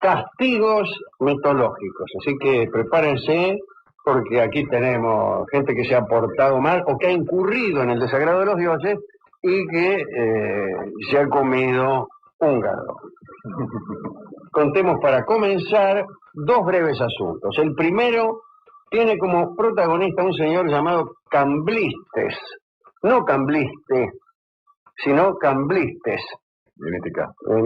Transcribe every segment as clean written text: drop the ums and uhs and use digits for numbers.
castigos mitológicos. Así que prepárense, porque aquí tenemos gente que se ha portado mal o que ha incurrido en el desagrado de los dioses y que se ha comido un gato. Contemos para comenzar dos breves asuntos. El primero tiene como protagonista un señor llamado Camblistes. No Cambliste, sino Camblistes, en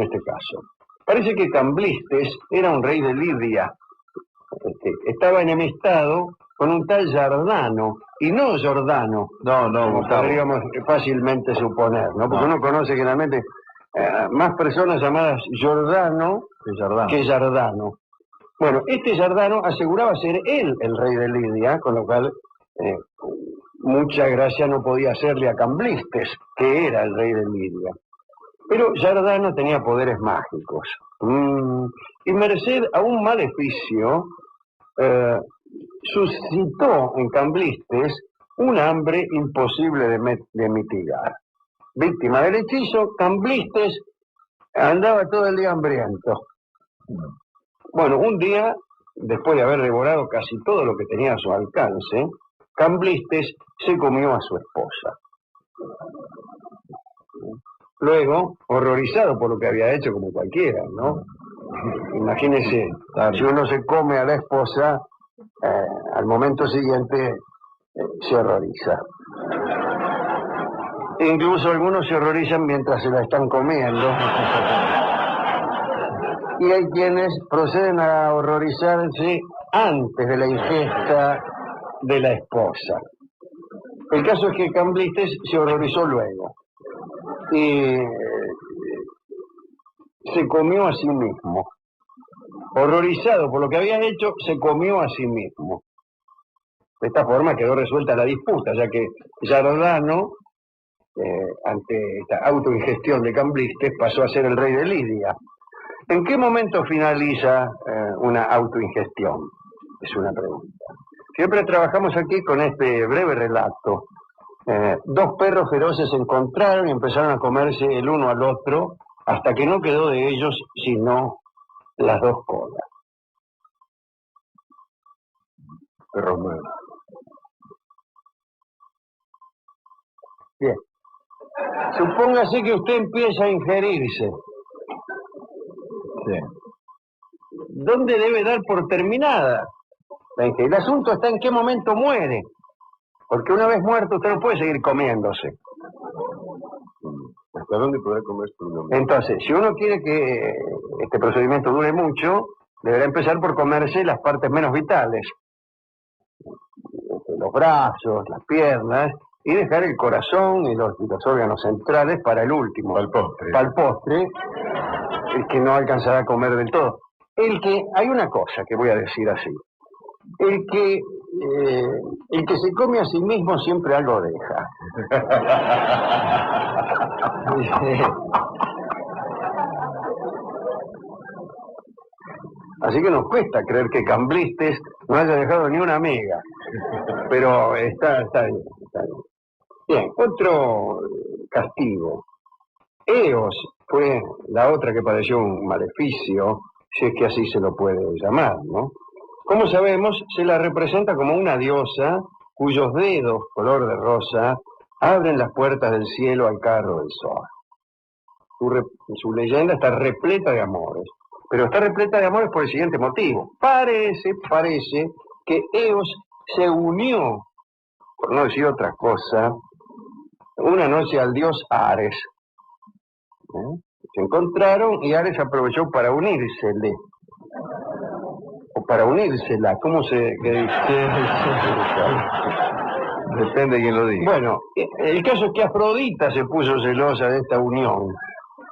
este caso. Parece que Camblistes era un rey de Lidia. Estaba enemistado con un tal Giordano, y no Giordano, como podríamos fácilmente suponer, ¿no? Porque uno conoce generalmente más personas llamadas Giordano que Giordano. Bueno, este Giordano aseguraba ser él el rey de Lidia, con lo cual mucha gracia no podía hacerle a Camblistes, que era el rey de Lidia. Pero Giordano tenía poderes mágicos. Y merced a un maleficio, suscitó en Camblistes un hambre imposible de mitigar. Víctima del hechizo, Camblistes andaba todo el día hambriento. Bueno, un día, después de haber devorado casi todo lo que tenía a su alcance, Camblistes se comió a su esposa. Luego, horrorizado por lo que había hecho, como cualquiera, ¿no? Imagínese, si uno se come a la esposa, al momento siguiente se horroriza. Incluso algunos se horrorizan mientras se la están comiendo. Y hay quienes proceden a horrorizarse antes de la ingesta de la esposa. El caso es que Camblistes se horrorizó luego. Y se comió a sí mismo. Horrorizado por lo que había hecho, se comió a sí mismo. De esta forma quedó resuelta la disputa, ya que Giordano, ante esta autoingestión de Camblistes, pasó a ser el rey de Lidia. ¿En qué momento finaliza una autoingestión? Es una pregunta. Siempre trabajamos aquí con este breve relato. Dos perros feroces se encontraron y empezaron a comerse el uno al otro hasta que no quedó de ellos sino las dos colas. Perros nuevos. Bien. Supóngase que usted empieza a ingerirse. Sí. ¿Dónde debe dar por terminada la ingesta? El asunto está en qué momento muere. Porque una vez muerto usted no puede seguir comiéndose. ¿Hasta dónde podrá comer? Entonces, si uno quiere que este procedimiento dure mucho, deberá empezar por comerse las partes menos vitales. Los brazos, las piernas, y dejar el corazón y los órganos centrales para el último. Para el postre, el que no alcanzará a comer del todo. Hay una cosa que voy a decir así. El que se come a sí mismo siempre algo deja. Así que nos cuesta creer que Camblistes no haya dejado ni una miga. Pero está bien. Bien, otro castigo. Eos fue la otra que padeció un maleficio, si es que así se lo puede llamar, ¿no? Como sabemos, se la representa como una diosa cuyos dedos, color de rosa, abren las puertas del cielo al carro del sol. Su leyenda está repleta de amores, pero está repleta de amores por el siguiente motivo. Parece que Eos se unió, por no decir otra cosa, una noche al dios Ares. Se encontraron y Ares aprovechó para unírsele. O para unírsela, ¿cómo se dice? Depende de quién lo diga. Bueno, el caso es que Afrodita se puso celosa de esta unión.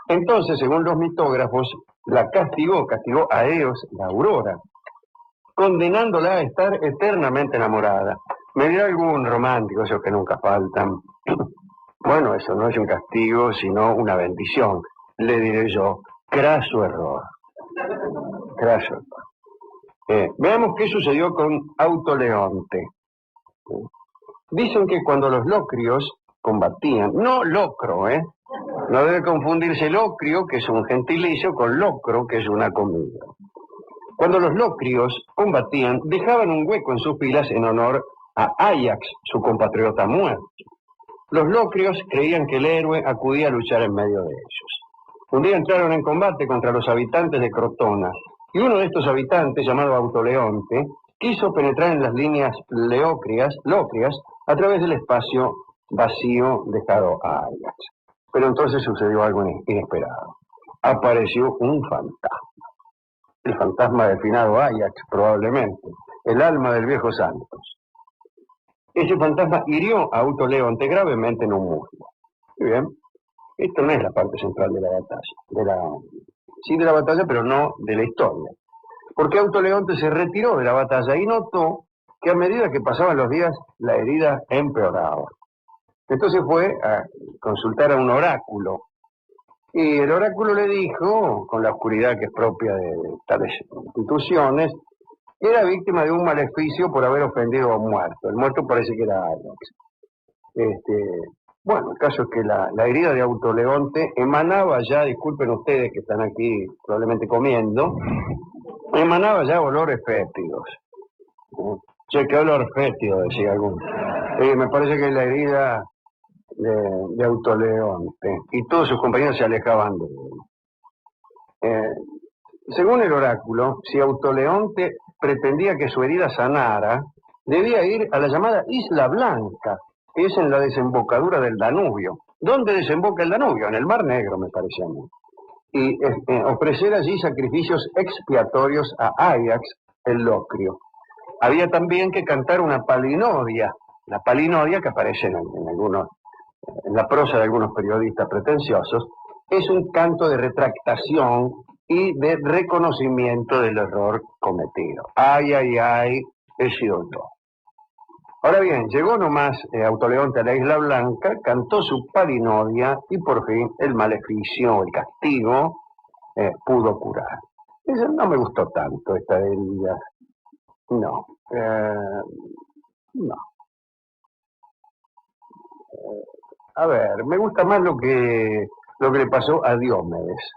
Entonces, según los mitógrafos, la castigó a Eos, la aurora, condenándola a estar eternamente enamorada. Me dirá algún romántico, esos que nunca faltan. Bueno, eso no es un castigo, sino una bendición. Le diré yo, craso error. Craso error. Veamos qué sucedió con Autoleonte. Dicen que cuando los locrios combatían, no locro, no debe confundirse locrio, que es un gentilicio, con locro, que es una comida. Cuando los locrios combatían, dejaban un hueco en sus filas en honor a Áyax, su compatriota muerto. Los locrios creían que el héroe acudía a luchar en medio de ellos. Un día entraron en combate contra los habitantes de Crotona, y uno de estos habitantes, llamado Autoleonte, quiso penetrar en las líneas locrias a través del espacio vacío dejado a Áyax. Pero entonces sucedió algo inesperado. Apareció un fantasma. El fantasma del finado Áyax, probablemente. El alma del viejo Santos. Ese fantasma hirió a Autoleonte gravemente en un muslo. Muy bien. Esto no es la parte central de la batalla. Sí de la batalla, pero no de la historia. Porque Autoleonte se retiró de la batalla y notó que a medida que pasaban los días, la herida empeoraba. Entonces fue a consultar a un oráculo. Y el oráculo le dijo, con la oscuridad que es propia de tales instituciones, que era víctima de un maleficio por haber ofendido a un muerto. El muerto parece que era Áyax. Bueno, el caso es que la herida de Autoleonte emanaba ya, disculpen ustedes que están aquí probablemente comiendo, emanaba ya olores fétidos. Che, qué olor fétido, decía alguno. Me parece que es la herida de Autoleonte. Y todos sus compañeros se alejaban de él. Según el oráculo, si Autoleonte pretendía que su herida sanara, debía ir a la llamada Isla Blanca, que es en la desembocadura del Danubio. ¿Dónde desemboca el Danubio? En el Mar Negro, me parece a mí. Y ofrecer allí sacrificios expiatorios a Áyax, el locrio. Había también que cantar una palinodia, la palinodia que aparece en la prosa de algunos periodistas pretenciosos, es un canto de retractación y de reconocimiento del error cometido. Ay, ay, ay, he sido yo. Ahora bien, llegó nomás Autoleonte a la Isla Blanca, cantó su palinodia y por fin el maleficio, el castigo, pudo curar. Eso no me gustó tanto, esta herida. No. No. A ver, me gusta más lo que le pasó a Diomedes.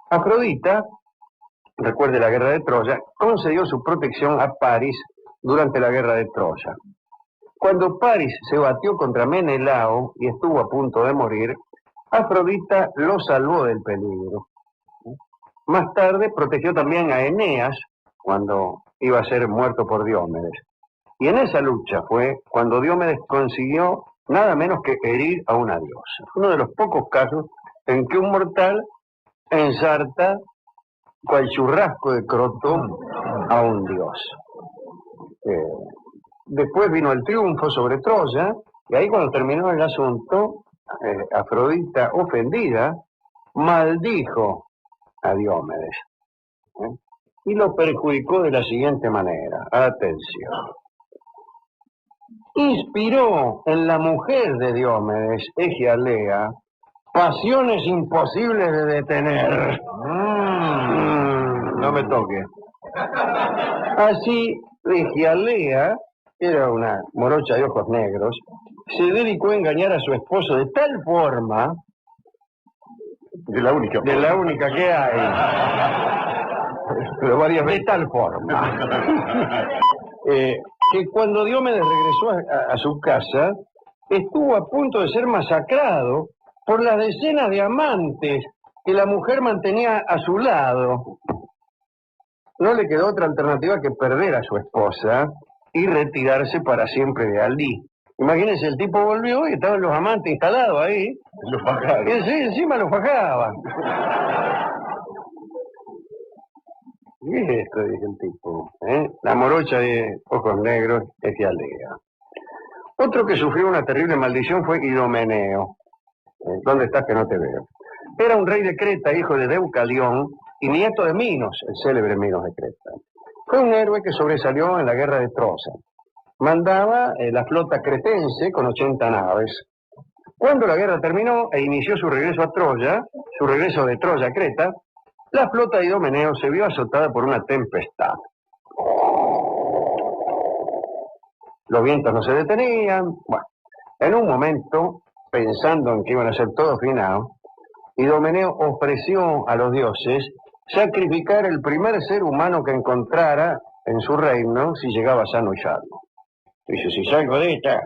Afrodita, recuerde la guerra de Troya, concedió su protección a Paris durante la guerra de Troya. Cuando Paris se batió contra Menelao y estuvo a punto de morir, Afrodita lo salvó del peligro. Más tarde protegió también a Eneas cuando iba a ser muerto por Diomedes. Y en esa lucha fue cuando Diomedes consiguió nada menos que herir a una diosa. Uno de los pocos casos en que un mortal ensarta cual churrasco de crotón a un dios. Después vino el triunfo sobre Troya, y ahí cuando terminó el asunto, Afrodita, ofendida, maldijo a Diomedes. Y lo perjudicó de la siguiente manera. Atención. Inspiró en la mujer de Diomedes, Egialea, pasiones imposibles de detener. No me toque. Así, Egialea, era una morocha de ojos negros, se dedicó a engañar a su esposo de tal forma, de la única que hay, pero varias veces, de tal forma, que cuando Diomedes regresó a su casa, estuvo a punto de ser masacrado por las decenas de amantes que la mujer mantenía a su lado. No le quedó otra alternativa que perder a su esposa y retirarse para siempre de Aldí. Imagínense, el tipo volvió y estaban los amantes instalados ahí. Los fajaban. Sí, encima los fajaban. ¿Qué es esto? Dice el tipo. La morocha de ojos negros es Egialea. Otro que sufrió una terrible maldición fue Idomeneo. ¿Dónde estás que no te veo? Era un rey de Creta, hijo de Deucalión y nieto de Minos, el célebre Minos de Creta. Fue un héroe que sobresalió en la guerra de Troya. Mandaba la flota cretense con 80 naves. Cuando la guerra terminó e inició su regreso a Troya, su regreso de Troya a Creta, la flota de Idomeneo se vio azotada por una tempestad. Los vientos no se detenían. Bueno, en un momento, pensando en que iban a ser todos finados, Idomeneo ofreció a los dioses sacrificar el primer ser humano que encontrara en su reino si llegaba sano y salvo. Dice, si salgo de esta,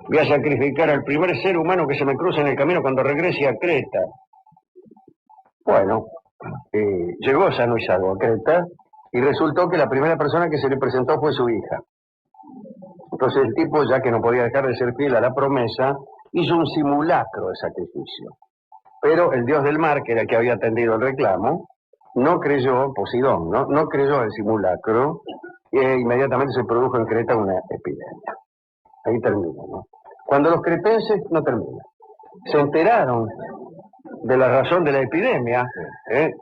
voy a sacrificar al primer ser humano que se me cruce en el camino cuando regrese a Creta. Bueno, llegó sano y salvo a Creta y resultó que la primera persona que se le presentó fue su hija. Entonces el tipo, ya que no podía dejar de ser fiel a la promesa, hizo un simulacro de sacrificio. Pero el dios del mar, que era el que había atendido el reclamo, no creyó, Poseidón, no creyó el simulacro, e inmediatamente se produjo en Creta una epidemia. Ahí termina, ¿no? Cuando los cretenses, no termina, se enteraron de la razón de la epidemia,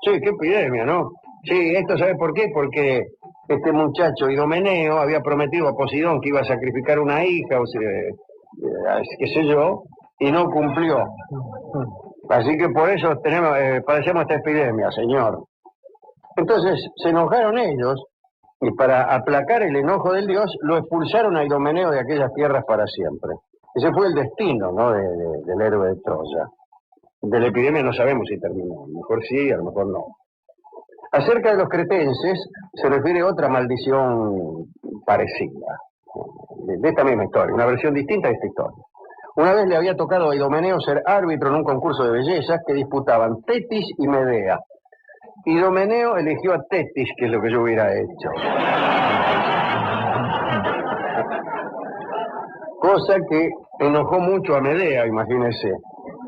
sí, qué epidemia, ¿no? Sí, esto ¿sabe por qué? Porque este muchacho Idomeneo había prometido a Poseidón que iba a sacrificar una hija, o sea, qué sé yo, y no cumplió. Así que por eso padecemos esta epidemia, señor. Entonces se enojaron ellos y para aplacar el enojo del dios lo expulsaron a Idomeneo de aquellas tierras para siempre. Ese fue el destino, ¿no?, del héroe de Troya. De la epidemia no sabemos si terminó, a lo mejor sí, a lo mejor no. Acerca de los cretenses se refiere otra maldición parecida, de esta misma historia, una versión distinta de esta historia. Una vez le había tocado a Idomeneo ser árbitro en un concurso de bellezas que disputaban Tetis y Medea. Idomeneo eligió a Tetis, que es lo que yo hubiera hecho. Cosa que enojó mucho a Medea, imagínense.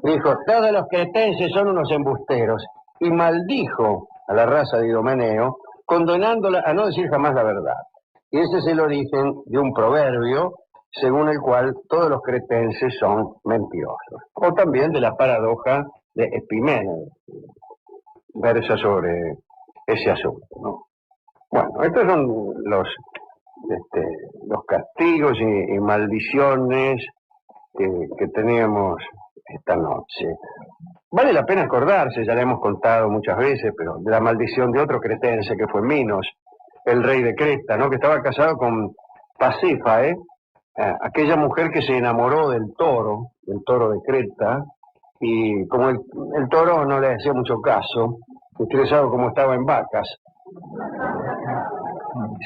Dijo, todos los cretenses son unos embusteros. Y maldijo a la raza de Idomeneo, condenándola a no decir jamás la verdad. Y ese es el origen de un proverbio según el cual todos los cretenses son mentirosos. O también de la paradoja de Epiménides, versa sobre ese asunto, ¿no? Bueno, estos son los castigos y maldiciones que teníamos esta noche. Vale la pena acordarse, ya le hemos contado muchas veces, pero de la maldición de otro cretense que fue Minos, el rey de Creta, ¿no?, que estaba casado con Pasífae, aquella mujer que se enamoró del toro de Creta, y como el toro no le hacía mucho caso, interesado como estaba en vacas,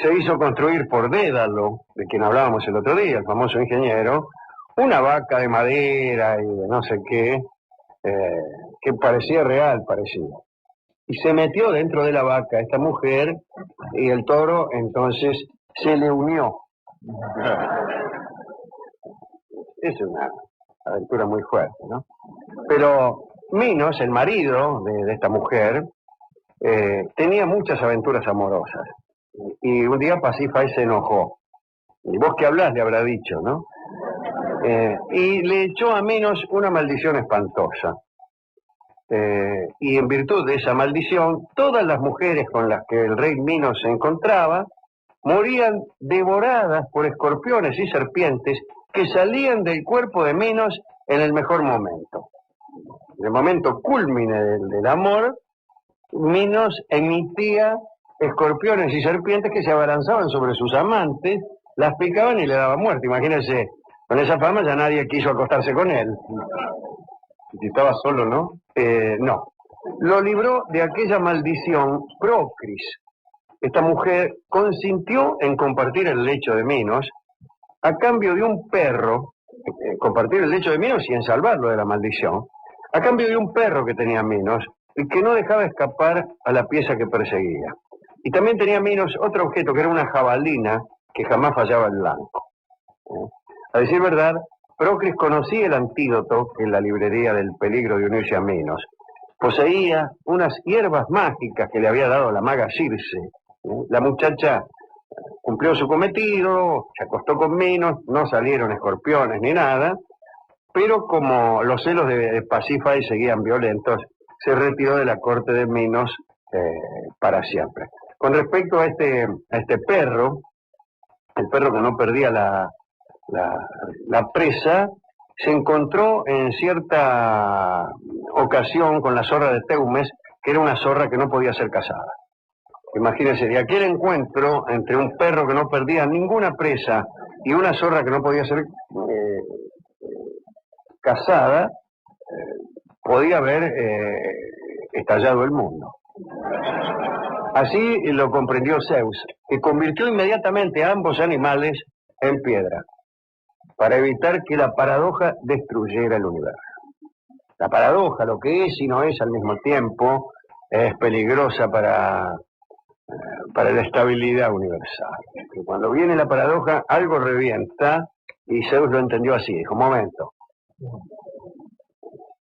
se hizo construir por Dédalo, de quien hablábamos el otro día, el famoso ingeniero, una vaca de madera y de no sé qué, que parecía real, parecía. Y se metió dentro de la vaca esta mujer, y el toro entonces se le unió. Es una aventura muy fuerte, ¿no? Pero Minos, el marido de esta mujer, tenía muchas aventuras amorosas. Y un día Pasífae se enojó. Y vos que hablás, le habrá dicho, ¿no? Y le echó a Minos una maldición espantosa. Y en virtud de esa maldición, todas las mujeres con las que el rey Minos se encontraba morían devoradas por escorpiones y serpientes que salían del cuerpo de Minos en el mejor momento. En el momento cúlmine del amor, Minos emitía escorpiones y serpientes que se abalanzaban sobre sus amantes, las picaban y le daban muerte. Imagínense, con esa fama ya nadie quiso acostarse con él. Si estaba solo, ¿no? No. Lo libró de aquella maldición Procris. Esta mujer consintió en compartir el lecho de Minos a cambio de un perro, compartir el lecho de Minos y en salvarlo de la maldición, a cambio de un perro que tenía Minos y que no dejaba escapar a la pieza que perseguía. Y también tenía Minos otro objeto que era una jabalina que jamás fallaba el blanco. A decir verdad, Procris conocía el antídoto en la librería del peligro de unirse a Minos. Poseía unas hierbas mágicas que le había dado la maga Circe. La muchacha cumplió su cometido, se acostó con Minos, no salieron escorpiones ni nada, pero como los celos de Pasífae seguían violentos, se retiró de la corte de Minos para siempre. Con respecto a este perro, el perro que no perdía la presa, se encontró en cierta ocasión con la zorra de Teumes, que era una zorra que no podía ser cazada. Imagínense, de aquel encuentro entre un perro que no perdía ninguna presa y una zorra que no podía ser cazada, podía haber estallado el mundo. Así lo comprendió Zeus, que convirtió inmediatamente a ambos animales en piedra, para evitar que la paradoja destruyera el universo. La paradoja, lo que es y no es al mismo tiempo, es peligrosa para la estabilidad universal. Que cuando viene la paradoja, algo revienta, y Zeus lo entendió así, dijo, un momento,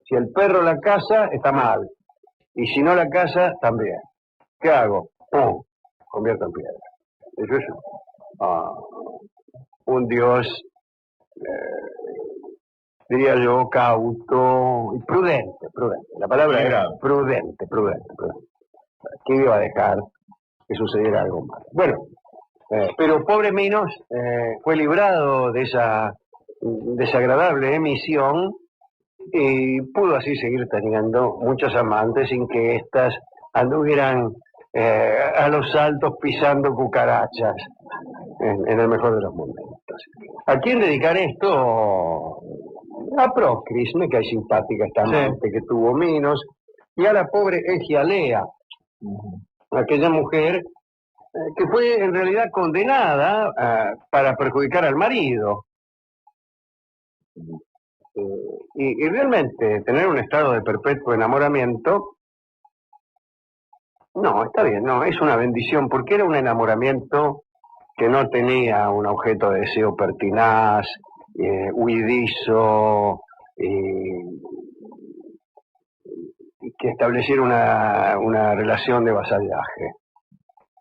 si el perro la caza, está mal, y si no la caza, también. ¿Qué hago? ¡Pum! Convierto en piedra. Eso es un dios, diría yo, cauto y prudente. La palabra era prudente. ¿Qué iba a dejar que sucediera algo malo? Bueno, pero pobre Minos fue librado de esa desagradable emisión y pudo así seguir teniendo muchos amantes sin que éstas anduvieran a los saltos pisando cucarachas en el mejor de los momentos. ¿A quién dedicar esto? A Procris, me cae simpática esta amante que tuvo Minos, y a la pobre Egialea, aquella mujer que fue en realidad condenada para perjudicar al marido. Y realmente tener un estado de perpetuo enamoramiento, no, está bien, no, es una bendición, porque era un enamoramiento que no tenía un objeto de deseo pertinaz, huidizo, y que estableciera una relación de vasallaje,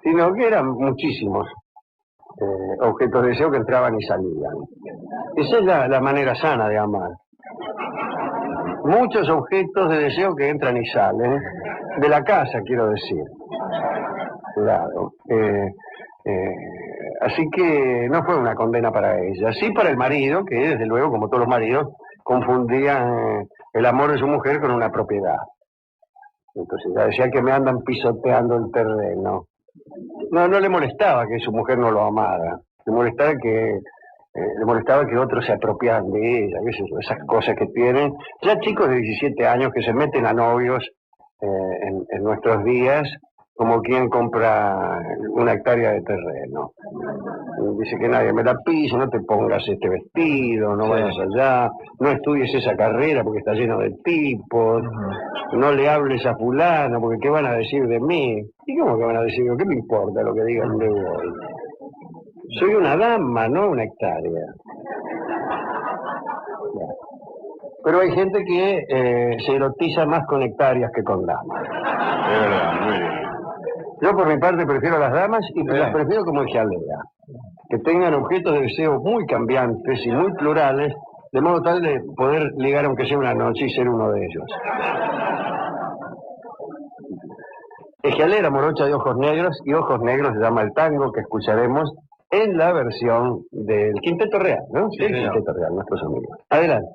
sino que eran muchísimos objetos de deseo que entraban y salían. Esa es la manera sana de amar. Muchos objetos de deseo que entran y salen, de la casa, quiero decir. Claro. Así que no fue una condena para ella. Sí para el marido, que desde luego, como todos los maridos, confundían el amor de su mujer con una propiedad. Entonces ya decía que me andan pisoteando el terreno. No le molestaba que su mujer no lo amara. Le molestaba que otros se apropiaran de ella, esas cosas que tienen. Ya chicos de 17 años que se meten a novios en nuestros días, como quien compra una hectárea de terreno. Dice que nadie me la pise, no te pongas este vestido, no vayas allá, no estudies esa carrera porque está lleno de tipos, no le hables a fulano porque qué van a decir de mí. ¿Y cómo que van a decir? ¿Qué me importa lo que digan de hoy? Soy una dama, no una hectárea. Pero hay gente que se erotiza más con hectáreas que con damas. Es verdad, muy bien. Yo por mi parte prefiero a las damas y las prefiero como Egialea, que tengan objetos de deseo muy cambiantes y muy plurales, de modo tal de poder ligar aunque sea una noche y ser uno de ellos. Egialea era morocha de ojos negros, y Ojos Negros se llama el tango que escucharemos en la versión del Quinteto Real, ¿no? Sí, del Quinteto Real, nuestros amigos. Adelante.